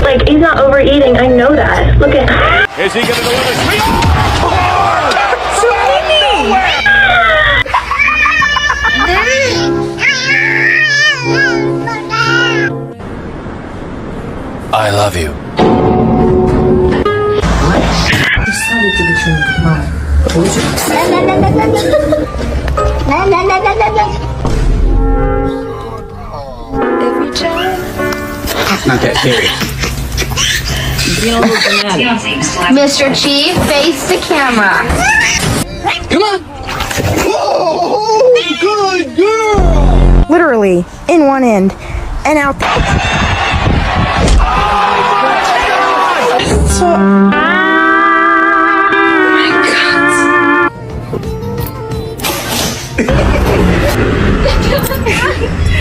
Like, he's not overeating. I know that. Look at. Is he going to deliver? I love you. Decided to betray my Every time. Not that serious. being a little dramatic. Mr. Chief, face the camera. Come on. Oh, good girl. Literally in one end and out. Oh my God.